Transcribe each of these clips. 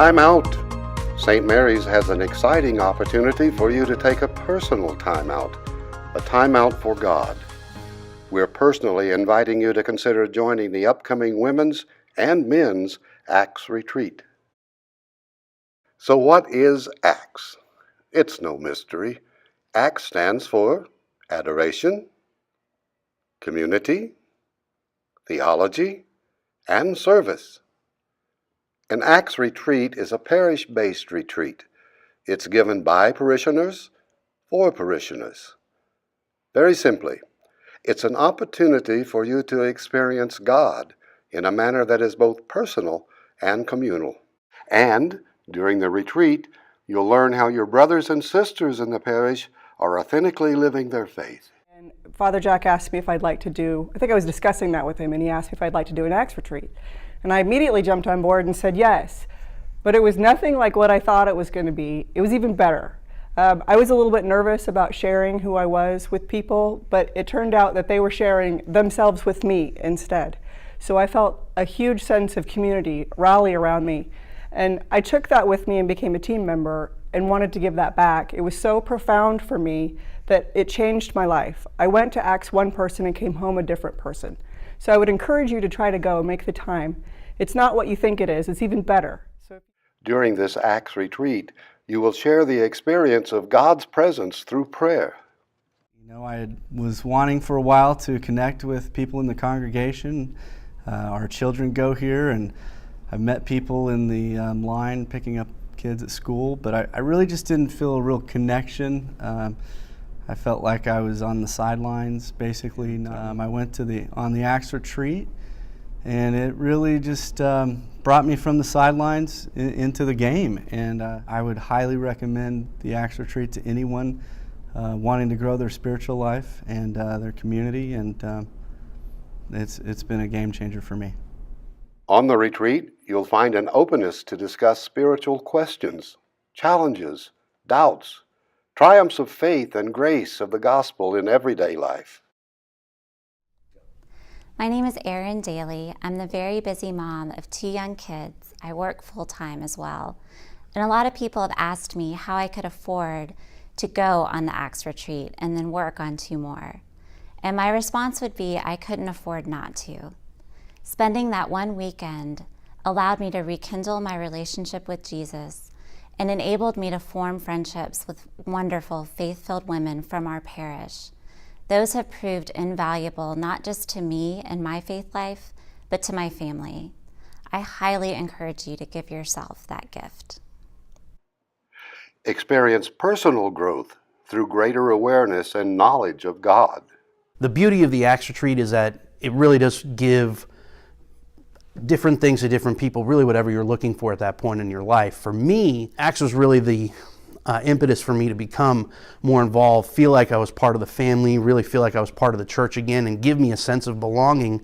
Time out. St. Mary's has an exciting opportunity for you to take a personal time out, a time out for God. We're personally inviting you to consider joining the upcoming Women's and Men's Acts Retreat. So what is Acts? It's no mystery. Acts stands for adoration, community, theology, and service. An Acts retreat is a parish-based retreat. It's given by parishioners for parishioners. Very simply, it's an opportunity for you to experience God in a manner that is both personal and communal. And during the retreat, you'll learn how your brothers and sisters in the parish are authentically living their faith. And Father Jack asked me if I'd like to do, I think I was discussing that with him, and he asked me if I'd like to do an Acts retreat. And I immediately jumped on board and said yes. But it was nothing like what I thought it was going to be. It was even better. I was a little bit nervous about sharing who I was with people, but it turned out that they were sharing themselves with me instead. So I felt a huge sense of community rally around me. And I took that with me and became a team member and wanted to give that back. It was so profound for me that it changed my life. I went to Acts one person and came home a different person. So I would encourage you to try to go, make the time. It's not what you think it is, it's even better. During this Acts retreat, you will share the experience of God's presence through prayer. You know, I was wanting for a while to connect with people in the congregation. Our children go here, and I've met people in the line picking up kids at school, but I really just didn't feel a real connection. I felt like I was on the sidelines, basically. I went to on the Acts retreat, and it really just brought me from the sidelines into the game. And I would highly recommend the Acts retreat to anyone wanting to grow their spiritual life and their community, and it's been a game changer for me. On the retreat, you'll find an openness to discuss spiritual questions, challenges, doubts, triumphs of faith and grace of the gospel in everyday life. My name is Erin Daly. I'm the very busy mom of 2 young kids. I work full-time as well. And a lot of people have asked me how I could afford to go on the Acts retreat and then work on 2 more. And my response would be, I couldn't afford not to. Spending that one weekend allowed me to rekindle my relationship with Jesus and enabled me to form friendships with wonderful, faith-filled women from our parish. Those have proved invaluable, not just to me and my faith life, but to my family. I highly encourage you to give yourself that gift. Experience personal growth through greater awareness and knowledge of God. The beauty of the Acts retreat is that it really does give different things to different people, really whatever you're looking for at that point in your life. For me, Acts was really the impetus for me to become more involved, feel like I was part of the family, really feel like I was part of the church again, and give me a sense of belonging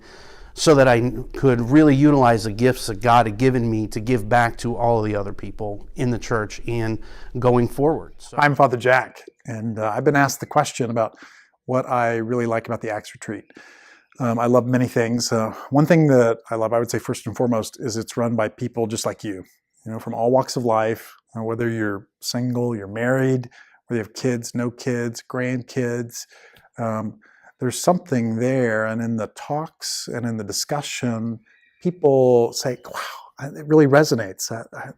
so that I could really utilize the gifts that God had given me to give back to all of the other people in the church and going forward. I'm Father Jack, and I've been asked the question about what I really like about the Acts retreat. I love many things. One thing that I love, I would say first and foremost, is it's run by people just like you know, from all walks of life, whether you're single, you're married, whether you have kids, no kids, grandkids. There's something there, and in the talks and in the discussion, people say, wow, it really resonates.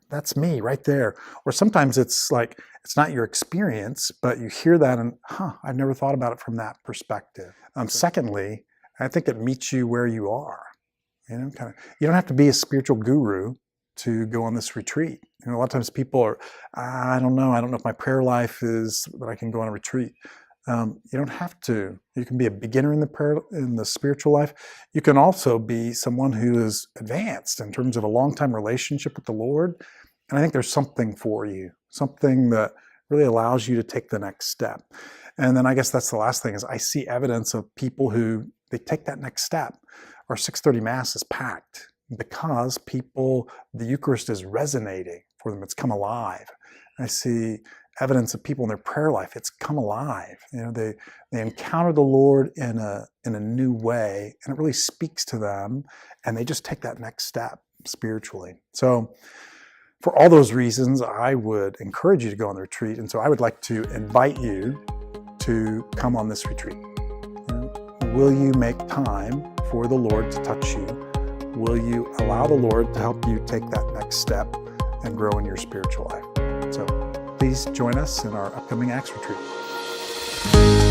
That's me right there. Or sometimes it's like, it's not your experience, but you hear that and, I've never thought about it from that perspective. Secondly, I think it meets you where you are. You know, you don't have to be a spiritual guru to go on this retreat. You know, a lot of times people are, I don't know if my prayer life is that I can go on a retreat. You don't have to. You can be a beginner in the spiritual life. You can also be someone who is advanced in terms of a long-time relationship with the Lord. And I think there's something for you, something that really allows you to take the next step. And then I guess that's the last thing is I see evidence of people who they take that next step. Our 6:30 Mass is packed because the Eucharist is resonating for them. It's come alive. I see evidence of people in their prayer life. It's come alive. You know, they encounter the Lord in a new way, and it really speaks to them, and they just take that next step spiritually. So For all those reasons, I would encourage you to go on the retreat. And so I would like to invite you to come on this retreat. Will you make time for the Lord to touch you? Will you allow the Lord to help you take that next step and grow in your spiritual life? So please join us in our upcoming Acts retreat.